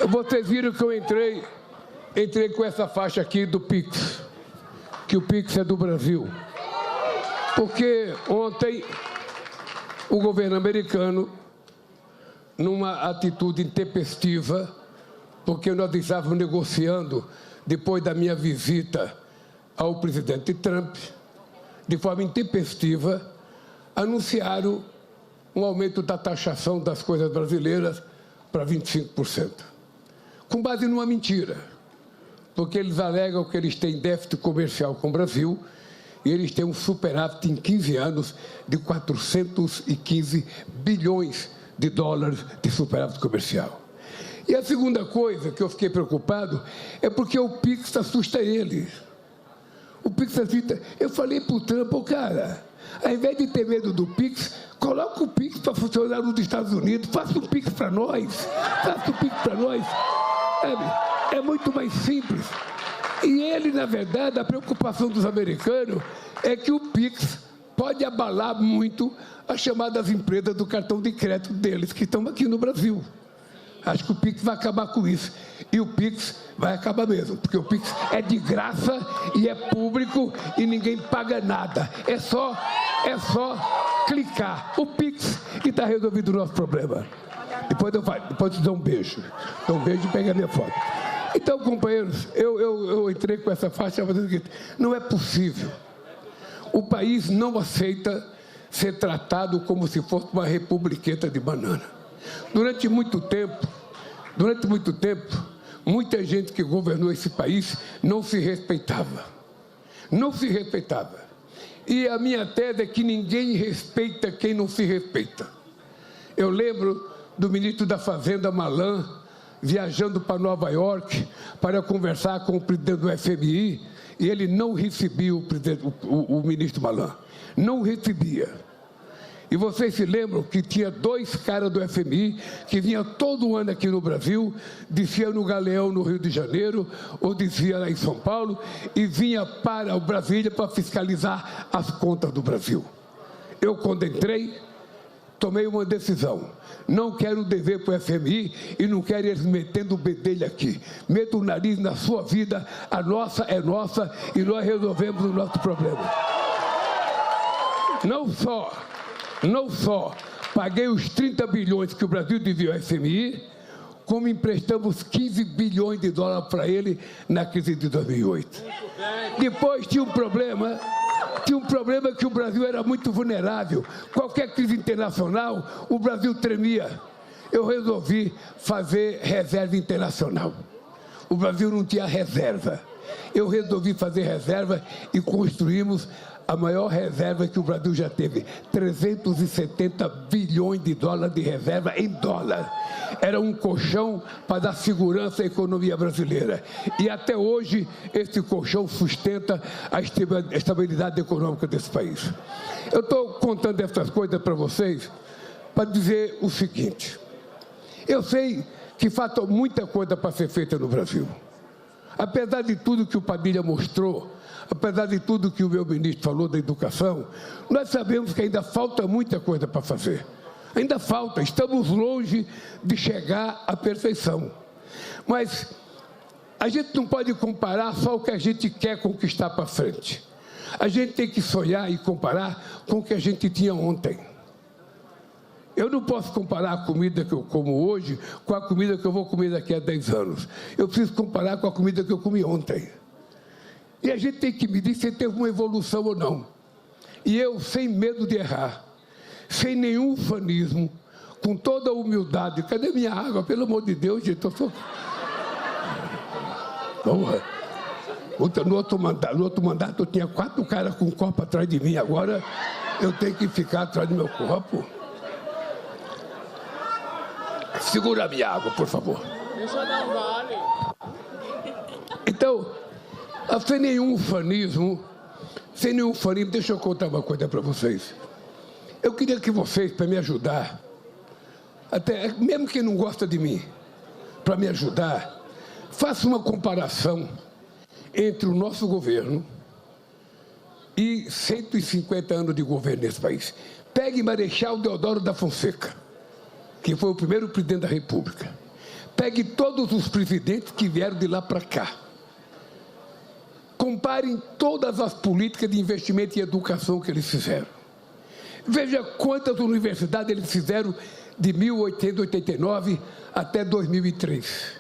Vocês viram que eu entrei com essa faixa aqui do Pix, que o Pix é do Brasil. Porque ontem o governo americano, numa atitude intempestiva, porque nós estávamos negociando, depois da minha visita ao presidente Trump, de forma intempestiva, anunciaram um aumento da taxação das coisas brasileiras para 25%. Com base numa mentira, porque eles alegam que eles têm déficit comercial com o Brasil e eles têm um superávit em 15 anos de 415 bilhões de dólares de superávit comercial. E a segunda coisa que eu fiquei preocupado é porque o Pix assusta eles. O Pix assusta. Eu falei para o Trump, cara, ao invés de ter medo do Pix, coloca o Pix para funcionar nos Estados Unidos, faça um Pix para nós, É muito mais simples. E ele, na verdade, a preocupação dos americanos é que o Pix pode abalar muito as chamadas empresas do cartão de crédito deles, que estão aqui no Brasil. Acho que o Pix vai acabar com isso. E o Pix vai acabar mesmo, porque o Pix é de graça e é público e ninguém paga nada. É só clicar. O Pix e está resolvido o nosso problema. Depois eu te dou um beijo. Dou um beijo e pega a minha foto. Então, companheiros, eu entrei com essa faixa fazendo o seguinte: não é possível. O país não aceita ser tratado como se fosse uma republiqueta de banana. Durante muito tempo, muita gente que governou esse país não se respeitava. Não se respeitava. E a minha tese é que ninguém respeita quem não se respeita. Eu lembro do ministro da Fazenda, Malan, viajando para Nova York para conversar com o presidente do FMI, e ele não recebia o ministro Malan. Não recebia. E vocês se lembram que tinha dois caras do FMI que vinham todo ano aqui no Brasil, descia no Galeão, no Rio de Janeiro, ou descia lá em São Paulo, e vinha para o Brasília para fiscalizar as contas do Brasil. Eu, quando entrei, tomei uma decisão. Não quero dever para o FMI e não quero eles metendo o bedelho aqui. Metam o nariz na sua vida, a nossa é nossa e nós resolvemos o nosso problema. Não só paguei os 30 bilhões que o Brasil devia ao FMI, como emprestamos 15 bilhões de dólares para ele na crise de 2008. Depois tinha um problema que o Brasil era muito vulnerável. Qualquer crise internacional, o Brasil tremia. Eu resolvi fazer reserva internacional. O Brasil não tinha reserva. Eu resolvi fazer reserva e construímos a maior reserva que o Brasil já teve, 370 bilhões de dólares de reserva em dólar. Era um colchão para dar segurança à economia brasileira. E até hoje, esse colchão sustenta a estabilidade econômica desse país. Eu estou contando essas coisas para vocês para dizer o seguinte: eu sei que falta muita coisa para ser feita no Brasil. Apesar de tudo que o Padilha mostrou, apesar de tudo que o meu ministro falou da educação, nós sabemos que ainda falta muita coisa para fazer. Ainda falta, estamos longe de chegar à perfeição. Mas a gente não pode comparar só o que a gente quer conquistar para frente. A gente tem que sonhar e comparar com o que a gente tinha ontem. Eu não posso comparar a comida que eu como hoje com a comida que eu vou comer daqui a 10 anos. Eu preciso comparar com a comida que eu comi ontem. E a gente tem que medir se teve uma evolução ou não. E eu, sem medo de errar, sem nenhum ufanismo, com toda a humildade. Cadê minha água? Pelo amor de Deus, gente, eu sou... No outro mandato eu tinha 4 caras com um copo atrás de mim. Agora eu tenho que ficar atrás do meu copo. Segura a minha água, por favor. Deixa eu dar um vale. Então, sem nenhum ufanismo, deixa eu contar uma coisa para vocês. Eu queria que vocês, para me ajudar, até mesmo quem não gosta de mim, para me ajudar, faça uma comparação entre o nosso governo e 150 anos de governo nesse país. Pegue Marechal Deodoro da Fonseca, que foi o primeiro presidente da República. Pegue todos os presidentes que vieram de lá para cá. Comparem todas as políticas de investimento em educação que eles fizeram. Veja quantas universidades eles fizeram de 1889 até 2003.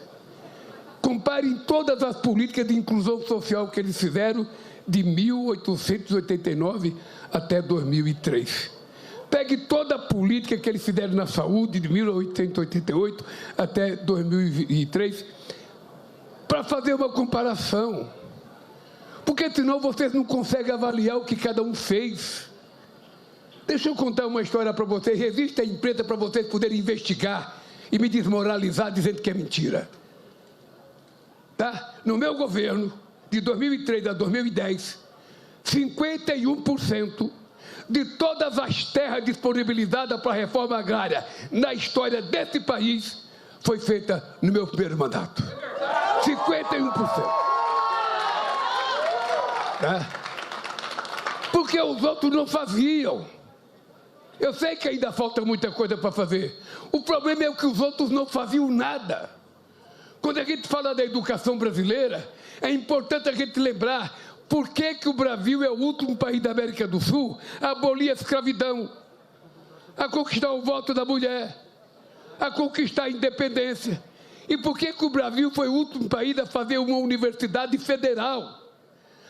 Comparem todas as políticas de inclusão social que eles fizeram de 1889 até 2003. Pegue toda a política que eles fizeram na saúde de 1888 até 2003 para fazer uma comparação. Porque senão vocês não conseguem avaliar o que cada um fez. Deixa eu contar uma história para vocês. Existe a empresa para vocês poderem investigar e me desmoralizar dizendo que é mentira. Tá? No meu governo, de 2003 a 2010, 51% de todas as terras disponibilizadas para a reforma agrária na história desse país foi feita no meu primeiro mandato. 51%. Tá? Porque os outros não faziam. Eu sei que ainda falta muita coisa para fazer. O problema é que os outros não faziam nada. Quando a gente fala da educação brasileira, é importante a gente lembrar por que o Brasil é o último país da América do Sul a abolir a escravidão, a conquistar o voto da mulher, a conquistar a independência. E por que o Brasil foi o último país a fazer uma universidade federal?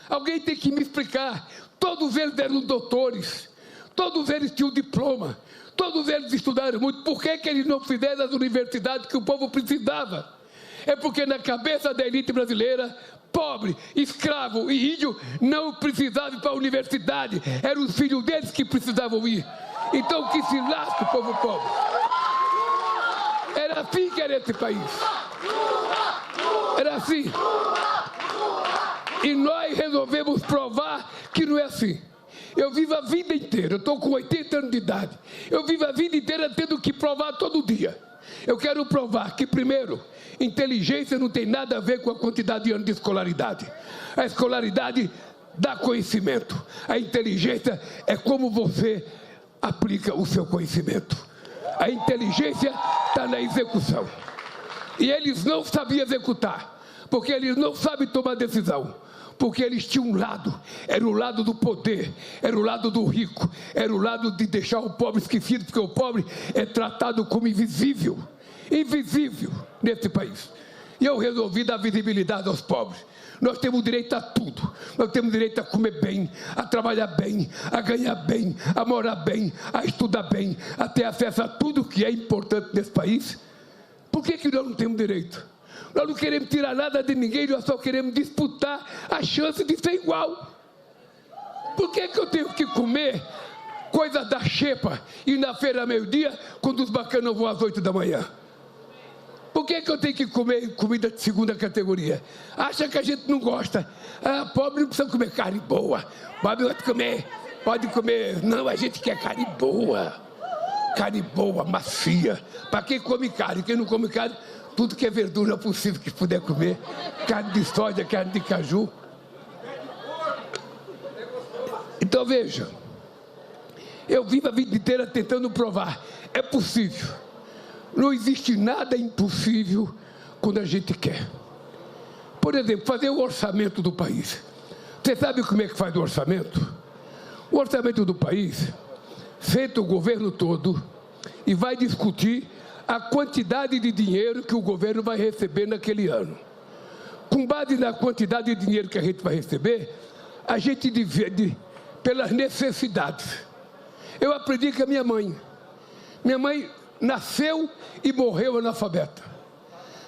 Alguém tem que me explicar. Todos eles eram doutores, todos eles tinham diploma, todos eles estudaram muito. Por que eles não fizeram as universidades que o povo precisava? É porque na cabeça da elite brasileira, pobre, escravo e índio não precisavam ir para a universidade. Eram os filhos deles que precisavam ir. Então que se lasque o povo pobre. Era assim que era esse país. Era assim. E nós resolvemos provar que não é assim. Eu vivo a vida inteira, eu estou com 80 anos de idade. Eu vivo a vida inteira tendo que provar todo dia. Eu quero provar que, primeiro, inteligência não tem nada a ver com a quantidade de anos de escolaridade. A escolaridade dá conhecimento. A inteligência é como você aplica o seu conhecimento. A inteligência está na execução. E eles não sabiam executar, porque eles não sabem tomar decisão. Porque eles tinham um lado, era o lado do poder, era o lado do rico, era o lado de deixar o pobre esquecido, porque o pobre é tratado como invisível nesse país. E eu resolvi dar visibilidade aos pobres. Nós temos direito a tudo. Nós temos direito a comer bem, a trabalhar bem, a ganhar bem, a morar bem, a estudar bem, a ter acesso a tudo que é importante nesse país. Por que nós não temos direito? Nós não queremos tirar nada de ninguém, nós só queremos disputar a chance de ser igual. Por que eu tenho que comer coisa da xepa e na feira meio-dia, quando os bacanas vão às 8 da manhã? Por que eu tenho que comer comida de segunda categoria? Acha que a gente não gosta? Ah, pobre não precisa comer carne boa. Pode comer. Não, a gente quer carne boa. Carne boa, macia. Para quem come carne, quem não come carne, tudo que é verdura possível que puder comer. Carne de soja, carne de caju. Então veja, eu vivo a vida inteira tentando provar. É possível. Não existe nada impossível quando a gente quer. Por exemplo, fazer o orçamento do país. Você sabe como é que faz o orçamento? O orçamento do país, feito o governo todo, e vai discutir a quantidade de dinheiro que o governo vai receber naquele ano. Com base na quantidade de dinheiro que a gente vai receber, a gente divide pelas necessidades. Eu aprendi com a minha mãe. Minha mãe nasceu e morreu analfabeta.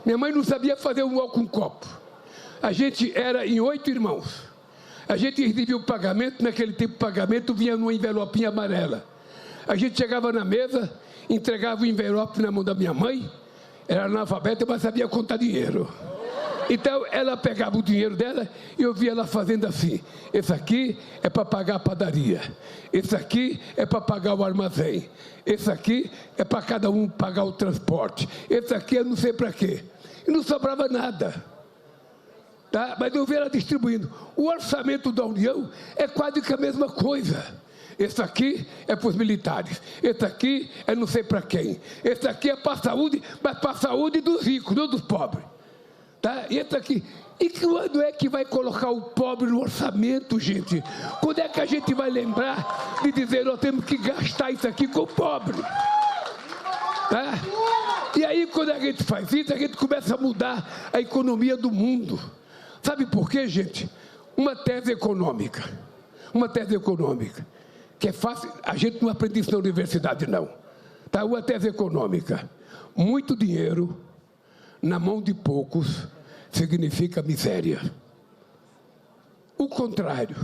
Minha mãe não sabia fazer um álcool com copo. A gente era em 8 irmãos. A gente recebia o pagamento, naquele tempo o pagamento vinha numa envelopinha amarela. A gente chegava na mesa, entregava o envelope na mão da minha mãe, era analfabeta, mas sabia contar dinheiro. Então ela pegava o dinheiro dela e eu via ela fazendo assim: esse aqui é para pagar a padaria, esse aqui é para pagar o armazém, esse aqui é para cada um pagar o transporte, esse aqui eu não sei para quê. E não sobrava nada. Tá? Mas eu vi ela distribuindo. O orçamento da União é quase que a mesma coisa. Esse aqui é para os militares. Esse aqui é não sei para quem. Esse aqui é para a saúde, mas para a saúde dos ricos, não dos pobres. Tá? Esse aqui. E quando é que vai colocar o pobre no orçamento, gente? Quando é que a gente vai lembrar de dizer, nós temos que gastar isso aqui com o pobre? Tá? E aí, quando a gente faz isso, a gente começa a mudar a economia do mundo. Sabe por quê, gente? Uma tese econômica, que é fácil, a gente não aprende isso na universidade, não. Tá? Uma tese econômica, muito dinheiro na mão de poucos significa miséria. O contrário,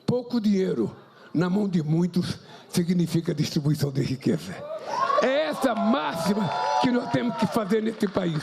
pouco dinheiro na mão de muitos significa distribuição de riqueza. É essa máxima que nós temos que fazer nesse país.